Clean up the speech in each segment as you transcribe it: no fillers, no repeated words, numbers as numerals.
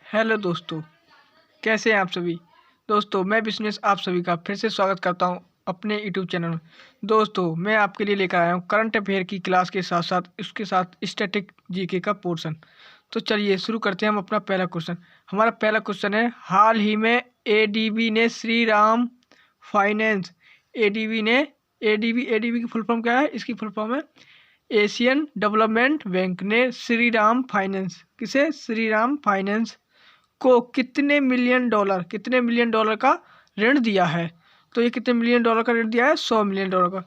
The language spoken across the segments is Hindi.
हेलो दोस्तों, कैसे हैं आप सभी। दोस्तों मैं बिजनेस आप सभी का फिर से स्वागत करता हूं अपने यूट्यूब चैनल में। दोस्तों मैं आपके लिए लेकर आया हूं करंट अफेयर की क्लास के साथ साथ उसके साथ स्टैटिक जीके का पोर्शन। तो चलिए शुरू करते हैं हम अपना पहला क्वेश्चन। हमारा पहला क्वेश्चन है, हाल ही में एडीबी ने श्री राम फाइनेंस एडीबी की फुल फॉर्म क्या है? इसकी फुल फॉर्म है एशियन डेवलपमेंट बैंक ने श्री राम फाइनेंस को कितने मिलियन डॉलर का ऋण दिया है? तो ये कितने मिलियन डॉलर का ऋण दिया है? 100 मिलियन डॉलर का।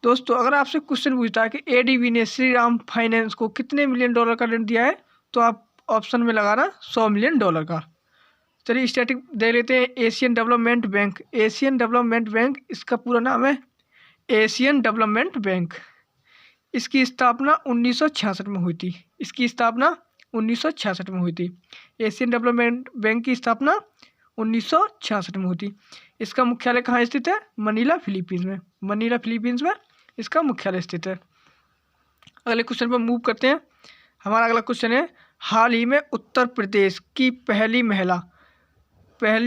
दोस्तों अगर आपसे क्वेश्चन पूछता है कि एडीबी ने श्री राम फाइनेंस को कितने मिलियन डॉलर का ऋण दिया है, तो आप ऑप्शन में लगाना 100 मिलियन डॉलर का। चलिए स्टैटिक दे लेते हैं। एशियन डेवलपमेंट बैंक इसका पूरा नाम है एशियन डेवलपमेंट बैंक। इसकी स्थापना 1966 में हुई थी। 1966 में हुई थी। एशियन डेवलपमेंट बैंक की स्थापना 1966 में हुई थी। इसका मुख्यालय कहाँ स्थित है? मनीला फिलीपींस में इसका मुख्यालय स्थित है। अगले क्वेश्चन पर मूव करते हैं। हमारा अगला क्वेश्चन है, हाल ही में उत्तर प्रदेश की पहली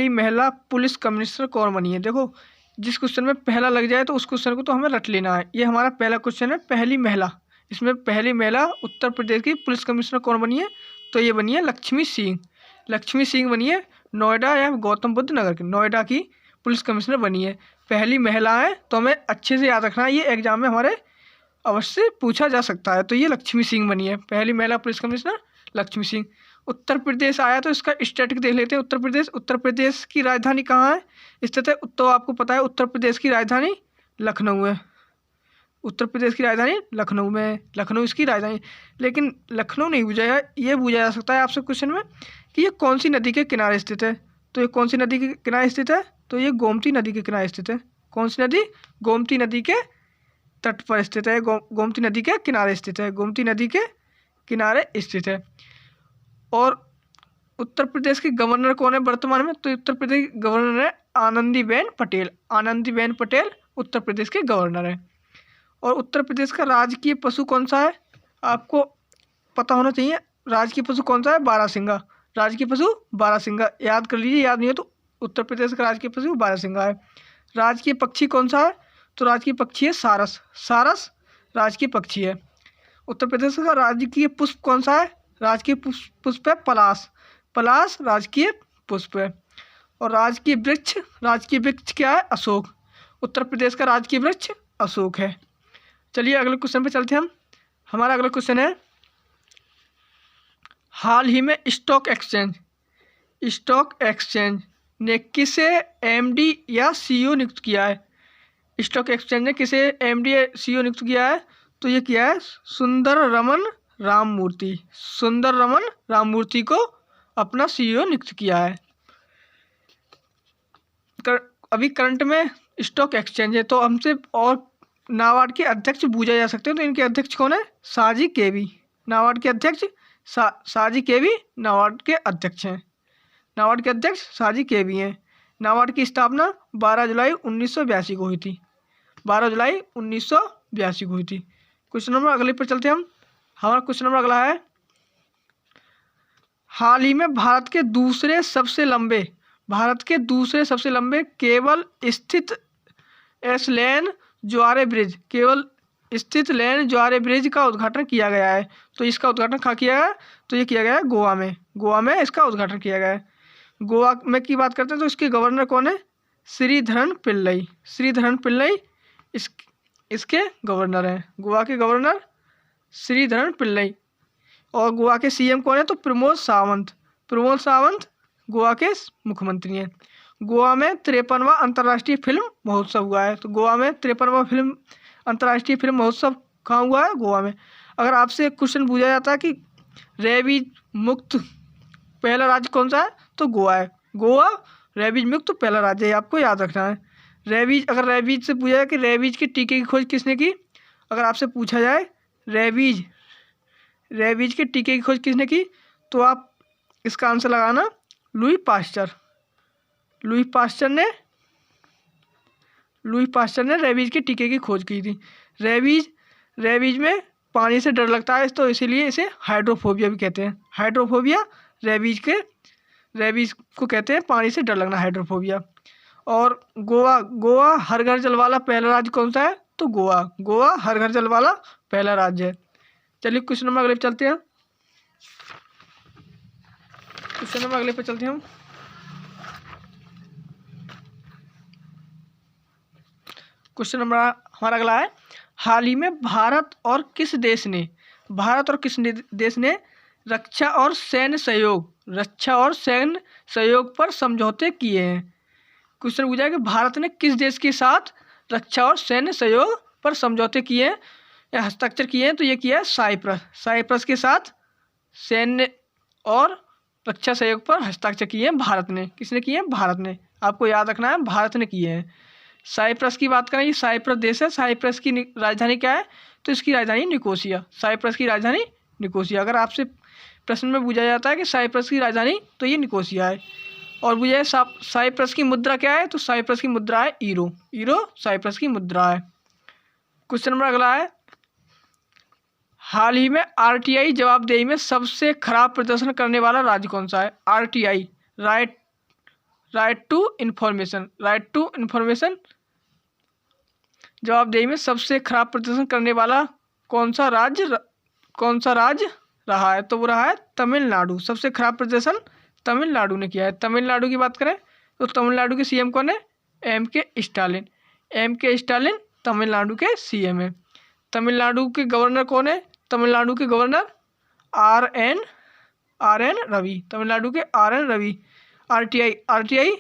महिला पुलिस कमिश्नर कौन बनी है? देखो जिस क्वेश्चन में पहला लग जाए तो उस क्वेश्चन को तो हमें रट लेना है। ये हमारा पहला क्वेश्चन है, पहली महिला। इसमें पहली महिला उत्तर प्रदेश की पुलिस कमिश्नर कौन बनी है? तो ये बनी है लक्ष्मी सिंह बनी है। नोएडा या गौतम बुद्ध नगर की नोएडा की पुलिस कमिश्नर बनी है। पहली महिला है, तो हमें अच्छे से याद रखना है, ये एग्जाम में हमारे अवश्य पूछा जा सकता है। तो ये लक्ष्मी सिंह बनी है, पहली महिला पुलिस कमिश्नर लक्ष्मी सिंह। उत्तर प्रदेश आया तो इसका स्टेट देख लेते हैं। उत्तर प्रदेश की राजधानी कहाँ है स्थित है? तो आपको पता है उत्तर प्रदेश की राजधानी लखनऊ है। उत्तर प्रदेश की राजधानी लखनऊ में है। लखनऊ इसकी राजधानी, लेकिन लखनऊ नहीं पूछा है, ये पूछा जा सकता है आपसे क्वेश्चन में कि ये कौन सी नदी के किनारे स्थित है। तो ये कौन सी नदी के किनारे स्थित है? तो ये गोमती नदी के किनारे स्थित है। कौन सी नदी? गोमती नदी के तट पर स्थित है। गोमती नदी के किनारे स्थित है। गोमती नदी के किनारे स्थित है। और उत्तर प्रदेश के गवर्नर कौन है वर्तमान में? तो उत्तर प्रदेश के गवर्नर है आनंदीबेन पटेल उत्तर प्रदेश के गवर्नर है। और उत्तर प्रदेश का राजकीय पशु कौन सा है? आपको पता होना चाहिए। राजकीय पशु कौन सा है? बारहसिंगा। राजकीय पशु बारहसिंगा, याद कर लीजिए, याद नहीं हो तो उत्तर प्रदेश का राजकीय पशु बारहसिंगा है। राजकीय पक्षी कौन सा है? तो राजकीय पक्षी है सारस राजकीय पक्षी है। उत्तर प्रदेश का राजकीय पुष्प कौन सा है? राजकीय पुष्प है पलाश राजकीय पुष्प है। और राजकीय वृक्ष क्या है? अशोक। उत्तर प्रदेश का राजकीय वृक्ष अशोक है। चलिए अगले क्वेश्चन पे चलते हैं हम। हमारा अगला क्वेश्चन है, हाल ही में स्टॉक एक्सचेंज ने किसे एमडी या सीईओ नियुक्त किया है? स्टॉक एक्सचेंज ने किसे एमडी या सीईओ नियुक्त किया है? तो ये किया है सुंदररमन राममूर्ति को अपना सीईओ नियुक्त किया है। अभी करंट में स्टॉक एक्सचेंज है, तो हमसे और नाबार्ड के अध्यक्ष पूछे जा सकते हैं। तो इनके अध्यक्ष कौन है? साजी केवी। नाबार्ड के अध्यक्ष साजी केवी नाबार्ड के अध्यक्ष हैं। नाबार्ड के अध्यक्ष साजी केवी हैं। नाबार्ड की स्थापना 12 जुलाई 1982 को हुई थी। 12 जुलाई 1982 को हुई थी। क्वेश्चन नंबर अगले पर चलते हैं हम। हमारा क्वेश्चन नंबर अगला है, हाल ही में भारत के दूसरे सबसे लंबे केबल स्थित ज्वारे ब्रिज का उद्घाटन किया गया है। तो इसका उद्घाटन कहाँ किया गया? तो ये किया गया है गोवा में इसका उद्घाटन किया गया है। गोवा में की बात करते हैं तो इसके गवर्नर कौन है? श्रीधरन पिल्लई इसके गवर्नर हैं। गोवा के गवर्नर श्रीधरन पिल्लई। और गोवा के सीएम कौन है? तो प्रमोद सावंत गोवा के मुख्यमंत्री हैं। गोवा में 53वां अंतर्राष्ट्रीय फिल्म महोत्सव हुआ है। तो गोवा में 53वां अंतर्राष्ट्रीय फिल्म महोत्सव कहाँ हुआ है? गोवा में। अगर आपसे क्वेश्चन पूछा जाता है कि रेबीज मुक्त पहला राज्य कौन सा है? तो गोवा है। गोवा रेबीज मुक्त पहला राज्य है, आपको याद रखना है। अगर रेबीज से पूछा जाए कि रेबीज के टीके की खोज किसने की? अगर आपसे पूछा जाए रेबीज के टीके की खोज किसने की, तो आप इसका आंसर लगाना लुई पास्चर ने रेबीज के टीके की खोज की थी। रेबीज में पानी से डर लगता है, तो इसीलिए इसे हाइड्रोफोबिया भी कहते हैं। हाइड्रोफोबिया रेबीज के रेबीज को कहते हैं पानी से डर लगना, हाइड्रोफोबिया। और गोवा हर घर जल वाला पहला राज्य कौन सा है? तो गोवा हर घर जल वाला पहला राज्य है। चलिए क्वेश्चन नंबर अगले पे चलते हैं। क्वेश्चन नंबर अगले पे चलते हैं हम। क्वेश्चन नंबर हमारा अगला है, हाल ही में भारत और किस देश ने रक्षा और सैन्य सहयोग पर समझौते किए हैं? क्वेश्चन पूछा है कि भारत ने किस देश के साथ रक्षा और सैन्य सहयोग पर समझौते किए हैं या हस्ताक्षर किए हैं? तो ये किया है साइप्रस के साथ सैन्य और रक्षा सहयोग पर हस्ताक्षर किए हैं भारत ने। किसने किए हैं? भारत ने। आपको याद रखना है, भारत ने किए हैं। साइप्रस की बात करें, ये साइप्रस देश है। साइप्रस की राजधानी क्या है? तो इसकी राजधानी निकोसिया। साइप्रस की राजधानी निकोसिया। अगर आपसे प्रश्न में पूछा जाता है कि साइप्रस की राजधानी, तो ये निकोसिया है। और पूछा है साइप्रस की मुद्रा क्या है? तो साइप्रस की मुद्रा है ईरो साइप्रस की मुद्रा है। क्वेश्चन नंबर अगला है, हाल ही में आरटीआई जवाबदेही में सबसे खराब प्रदर्शन करने वाला राज्य कौन सा है? आरटीआई, राइट टू इन्फॉर्मेशन जवाबदेही में सबसे खराब प्रदर्शन करने वाला कौन सा राज्य रहा है? तो वो रहा है तमिलनाडु। सबसे खराब प्रदर्शन तमिलनाडु ने किया है। तमिलनाडु की बात करें तो तमिलनाडु के सीएम कौन है? एम के स्टालिन तमिलनाडु के सीएम है। तमिलनाडु के गवर्नर कौन है? तमिलनाडु के governor R N Ravi. Tamil Nadu के RN Ravi. RTI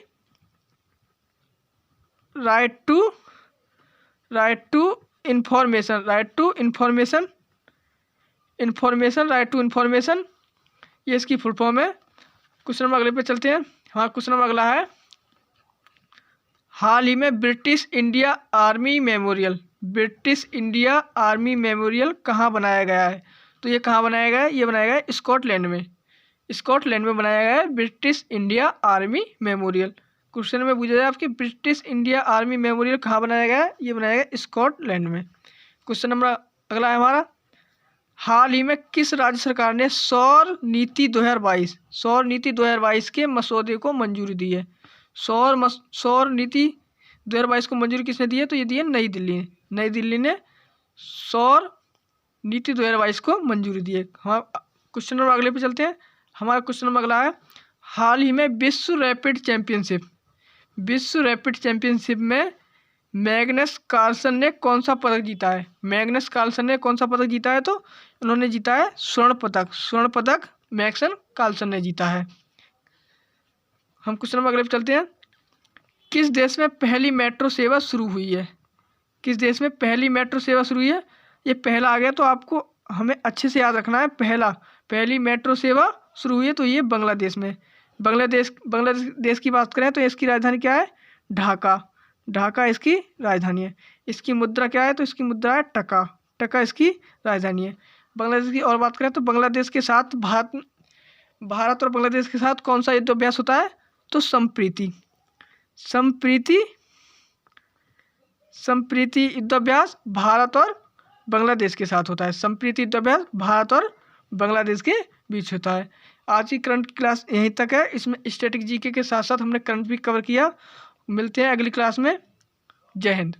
right to information ये इसकी फुल फॉर्म है। क्वेश्चन नंबर अगले पे चलते हैं। हमारा क्वेश्चन नंबर अगला है, हाल ही में ब्रिटिश इंडिया आर्मी मेमोरियल कहाँ बनाया गया है? तो ये कहाँ बनाया गया है? ये बनाया गया है स्कॉटलैंड में बनाया गया है British India army memorial. Question में पूछा जाए आपकी ब्रिटिश इंडिया आर्मी मेमोरियल कहाँ बनाया गया है? ये बनाया गया स्कॉटलैंड में। क्वेश्चन नंबर अगला है हमारा, हाल ही में किस राज्य सरकार ने सौर नीति 2022 के मसौदे को मंजूरी दी है? सौर नीति 2022 को मंजूरी किसने दी है? तो ये दी है नई दिल्ली ने सौर नीति 2022 को मंजूरी दी है। हाँ, क्वेश्चन नंबर अगले पे चलते हैं। हमारा क्वेश्चन नंबर अगला है, हाल ही में विश्व रैपिड चैंपियनशिप में मैग्नस कार्लसन ने कौन सा पदक जीता है? तो उन्होंने जीता है स्वर्ण पदक मैग्नस कार्लसन ने जीता है। हम क्वेश्चन नंबर अगले पे चलते हैं। किस देश में पहली मेट्रो सेवा शुरू हुई है? ये पहला आ गया तो आपको हमें अच्छे से याद रखना है। पहली मेट्रो सेवा शुरू हुई है तो ये बांग्लादेश में। बांग्लादेश की बात करें तो इसकी राजधानी क्या है? ढाका इसकी राजधानी है। इसकी मुद्रा क्या है? तो इसकी मुद्रा है टका इसकी राजधानी है। बांग्लादेश की और बात करें तो बांग्लादेश के साथ भारत और बांग्लादेश के साथ कौन सा युद्धाभ्यास होता है? तो संप्रीति युद्धाभ्यास भारत और बांग्लादेश के साथ होता है। संप्रीति युद्धाभ्यास भारत और बांग्लादेश के बीच होता है। आज की करंट क्लास यहीं तक है। इसमें स्टैटिक जीके के साथ साथ हमने करंट भी कवर किया। मिलते हैं अगली क्लास में। जय हिंद।